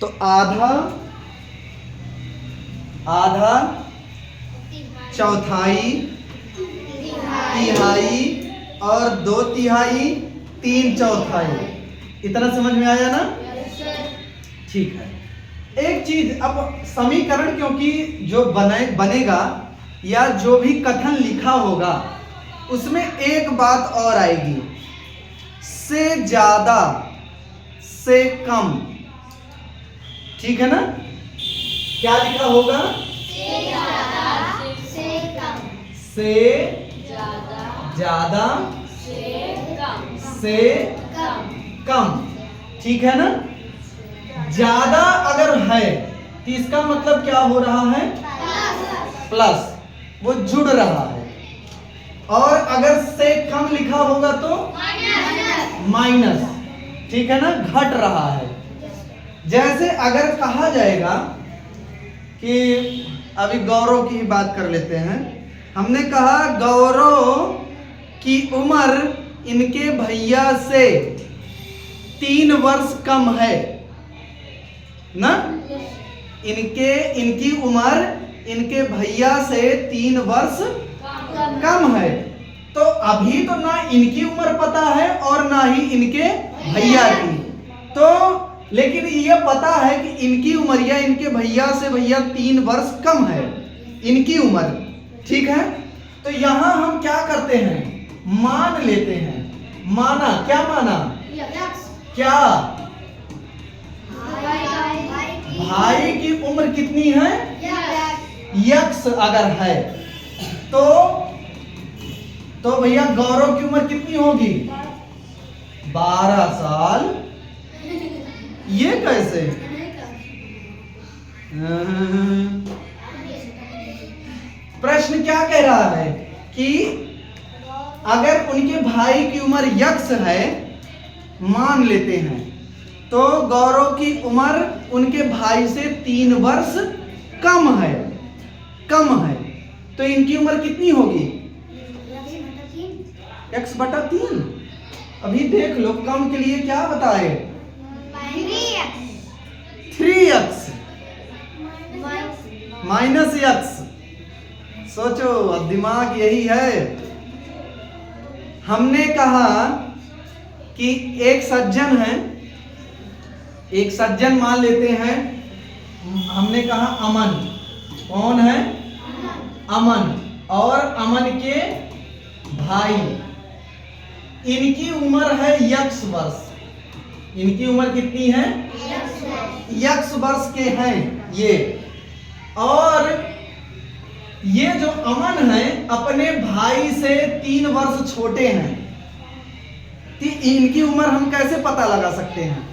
तो आधा, आधा, चौथाई, तिहाई और 2/3, 3/4। इतना समझ में आया ना? ठीक है। एक चीज, अब समीकरण क्योंकि जो बनेगा या जो भी कथन लिखा होगा उसमें एक बात और आएगी, से ज्यादा, से कम। ठीक है ना? क्या लिखा होगा? से ज्यादा, से कम, से ज्यादा, से कम। ठीक है ना? ज्यादा अगर है तो इसका मतलब क्या हो रहा है? प्लस, वो जुड़ रहा है। और अगर से कम लिखा होगा तो माइनस। ठीक है ना? घट रहा है। जैसे अगर कहा जाएगा कि अभी गौरव की ही बात कर लेते हैं। हमने कहा गौरव की उम्र इनके भैया से 3 वर्ष कम है ना? इनकी उम्र इनके भैया से 3 वर्ष कम है। तो अभी तो ना इनकी उम्र पता है और ना ही इनके भैया की। तो लेकिन ये पता है कि इनकी उम्र या इनके भैया से 3 वर्ष कम है इनकी उम्र। ठीक है? तो यहां हम क्या करते हैं? मान लेते हैं। माना, क्या माना? क्या? भाई की उम्र कितनी है? यक्स अगर है तो भैया गौरव की उम्र कितनी होगी? 12 साल। ये कैसे? प्रश्न क्या कह रहा है कि अगर उनके भाई की उम्र यक्स है, मान लेते हैं, तो गौरव की उम्र उनके भाई से 3 वर्ष कम है। तो इनकी उम्र कितनी होगी? x/3। अभी देख लो, कम के लिए क्या बताए? 3x minus x। सोचो, अब दिमाग यही है। हमने कहा कि एक सज्जन है, एक सज्जन मान लेते हैं। हमने कहा अमन। कौन है? अमन। और अमन के भाई, इनकी उम्र है यक्स वर्ष। इनकी उम्र कितनी है? यक्स वर्ष के हैं ये। और ये जो अमन है अपने भाई से 3 वर्ष छोटे हैं। तो इनकी उम्र हम कैसे पता लगा सकते हैं?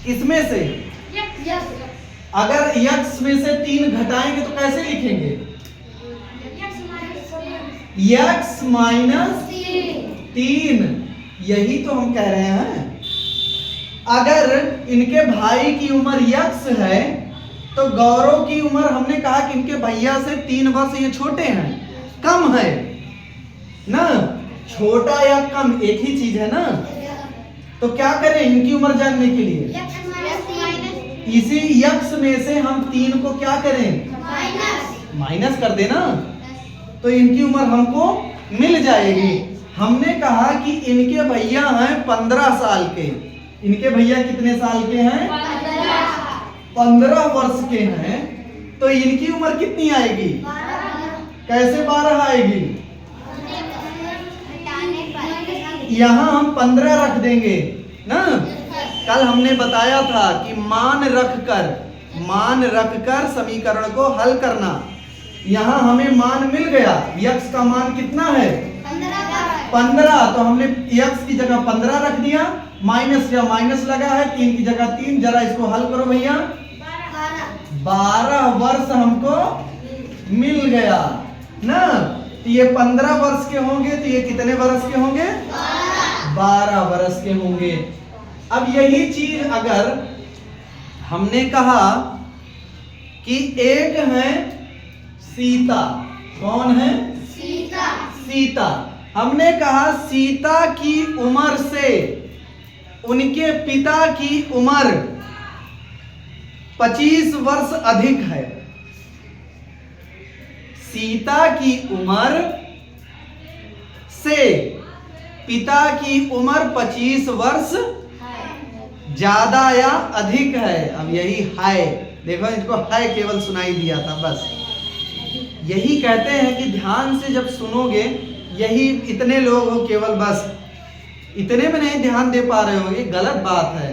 किसमें से? अगर यक्स में से 3 घटाएंगे तो कैसे लिखेंगे? X minus 3। यही तो हम कह रहे हैं। अगर इनके भाई की उम्र यक्स है तो गौरव की उम्र, हमने कहा कि इनके भैया से 3 वर्ष ये छोटे हैं, कम है ना? छोटा या कम एक ही चीज है ना? तो क्या करें इनकी उम्र जानने के लिए? इसी यक्स में से हम 3 को क्या करें? माइनस कर देना, तो इनकी उम्र हमको मिल जाएगी। हमने कहा कि इनके भैया हैं 15 साल के। इनके भैया कितने साल के हैं? 15 वर्ष के हैं। तो इनकी उम्र कितनी आएगी? कैसे 12 आएगी? यहां हम 15 रख देंगे ना? कल हमने बताया था कि मान रखकर समीकरण को हल करना। यहां हमें मान मिल गया। यक्स का मान कितना है? 15। तो हमने यक्स की जगह 15 रख दिया। माइनस या माइनस लगा है, 3 की जगह 3। जरा इसको हल करो भैया। 12 वर्ष हमको मिल गया ना? तो ये 15 वर्ष के होंगे, तो ये कितने वर्ष के होंगे? 12 वर्ष के होंगे। अब यही चीज अगर हमने कहा कि एक है सीता। कौन है? सीता। हमने कहा सीता की उम्र से उनके पिता की उम्र 25 वर्ष अधिक है। सीता की उम्र से पिता की उम्र 25 वर्ष ज्यादा या अधिक है। अब यही है, देखो इसको है केवल सुनाई दिया था बस। यही कहते हैं कि ध्यान से जब सुनोगे, यही इतने लोग हो केवल बस इतने में नहीं ध्यान दे पा रहे हो, ये गलत बात है।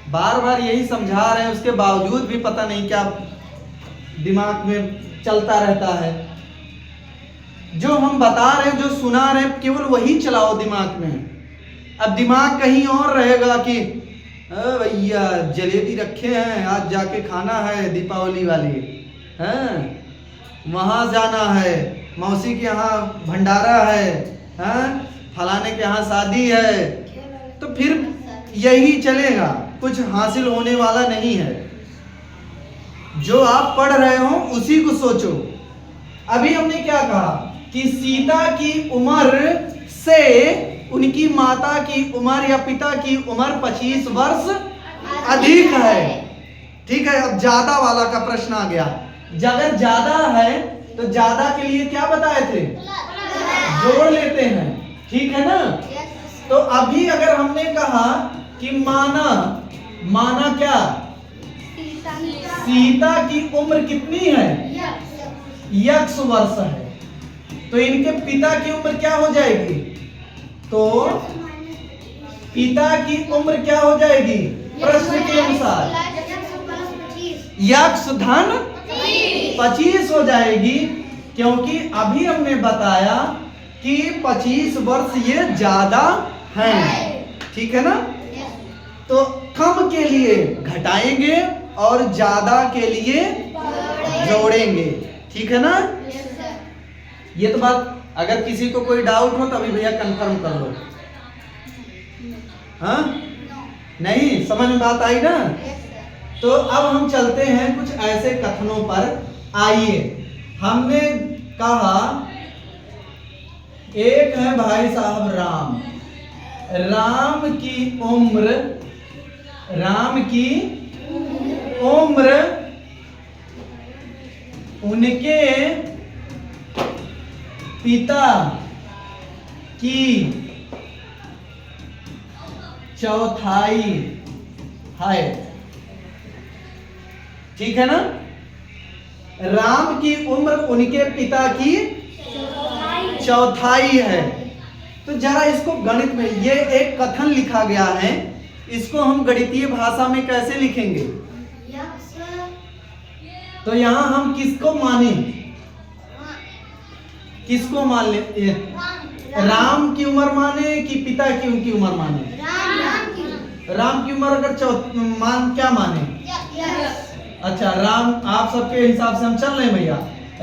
बार बार यही समझा रहे हैं, उसके बावजूद भी पता नहीं क्या दिमाग में चलता रहता है। जो हम बता रहे हैं, जो सुना रहे हैं, केवल वही चलाओ दिमाग में। अब दिमाग कहीं और रहेगा कि भैया जलेबी रखे हैं, आज जाके खाना है दीपावली वाली, हैं वहाँ जाना है, मौसी के यहाँ भंडारा है, हैं फलाने के यहाँ शादी है, तो फिर यही चलेगा, कुछ हासिल होने वाला नहीं है। जो आप पढ़ रहे हो उसी को सोचो। अभी हमने क्या कहा कि सीता की उम्र से उनकी माता की उम्र या पिता की उम्र 25 वर्ष अधिक है। ठीक है, अब ज्यादा वाला का प्रश्न आ गया। अगर ज्यादा है तो ज्यादा के लिए क्या बताए थे, जोड़ लेते हैं, ठीक है ना। तो अभी अगर हमने कहा कि माना क्या, सीता की उम्र कितनी है, यक्ष वर्ष है, तो इनके पिता की उम्र क्या हो जाएगी, तो पिता की उम्र क्या हो जाएगी प्रश्न के अनुसार, यक्ष धन 25 हो जाएगी, क्योंकि अभी हमने बताया कि 25 वर्ष ये ज्यादा हैं, ठीक है ना। तो कम के लिए घटाएंगे और ज्यादा के लिए जोड़ेंगे, ठीक है ना। ये तो बात, अगर किसी को कोई डाउट हो तो अभी भैया कंफर्म कर लो। हाँ नहीं समझ में बात आई ना। तो अब हम चलते हैं कुछ ऐसे कथनों पर। आइए, हमने कहा एक है भाई साहब राम, राम की उम्र उनके पिता की चौथाई है, ठीक है ना। राम की उम्र उनके पिता की चौथाई है। तो जरा इसको गणित में, ये एक कथन लिखा गया है, इसको हम गणितीय भाषा में कैसे लिखेंगे। तो यहां हम किसको माने, किसको मान ले, राम की उम्र माने कि पिता की उनकी उम्र माने, राम की उम्र अगर मान क्या माने, अच्छा राम, आप सबके हिसाब से हम चल रहे हैं भैया।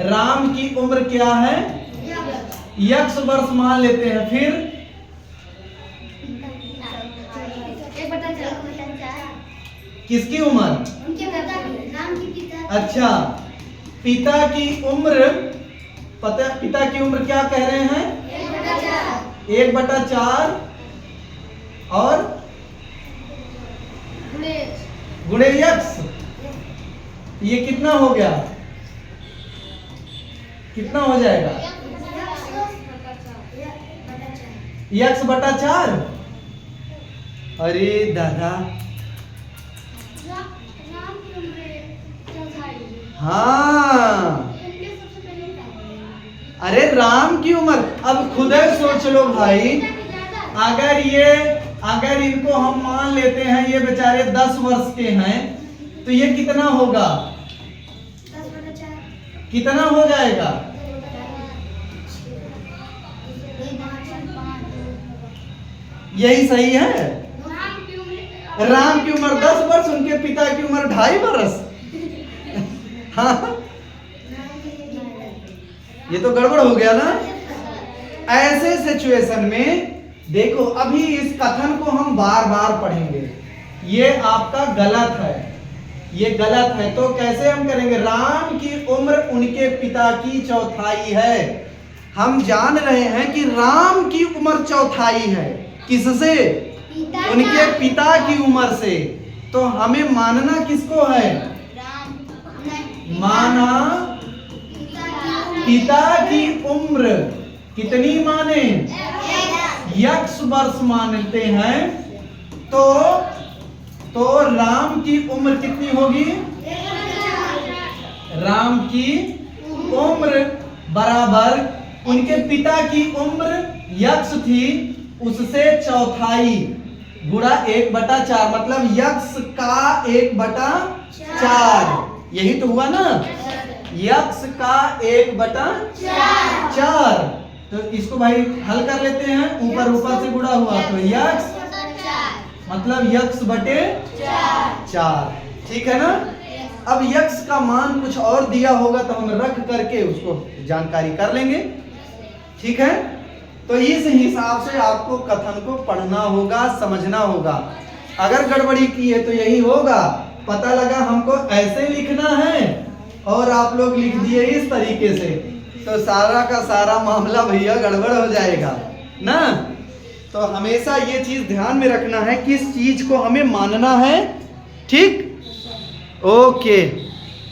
राम की उम्र क्या है, यक्ष वर्ष मान लेते हैं। फिर किसकी उम्र, अच्छा पिता की उम्र, पिता की उम्र क्या कह रहे हैं, 1/4 और गुणे यक्ष, ये कितना हो गया, कितना हो जाएगा, x/4। अरे दादा, हाँ अरे राम की उम्र, अब खुद ही सोच लो भाई, अगर इनको हम मान लेते हैं ये बेचारे 10 वर्ष के हैं, तो ये कितना होगा, कितना हो जाएगा, यही सही है। राम की उम्र 10 वर्ष, उनके पिता की उम्र 2.5 वर्ष। हाँ ये तो गड़बड़ हो गया ना। ऐसे सिचुएशन में देखो, अभी इस कथन को हम बार बार पढ़ेंगे, ये आपका गलत है, ये गलत है। तो कैसे हम करेंगे, राम की उम्र उनके पिता की चौथाई है। हम जान रहे हैं कि राम की उम्र चौथाई है, किससे, उनके पिता की उम्र से। तो हमें मानना किसको है? माना पिता की उम्र कितनी माने? x वर्ष मानते हैं। तो राम की उम्र कितनी होगी? राम की उम्र बराबर उनके पिता की उम्र x थी, उससे चौथाई गुणा 1/4, मतलब x का 1/4। यही तो हुआ ना, x का 1/4। तो इसको भाई हल कर लेते हैं, ऊपर ऊपर से गुणा हुआ तो x मतलब x/4, ठीक है ना। अब x का मान कुछ और दिया होगा तो हम रख करके उसको जानकारी कर लेंगे, ठीक है। तो इस हिसाब से आपको कथन को पढ़ना होगा, समझना होगा। अगर गड़बड़ी की है तो यही होगा, पता लगा हमको ऐसे लिखना है और आप लोग लिख दिए इस तरीके से, तो सारा का सारा मामला भैया गड़बड़ हो जाएगा ना। तो हमेशा ये चीज ध्यान में रखना है किस चीज को हमें मानना है, ठीक। ओके।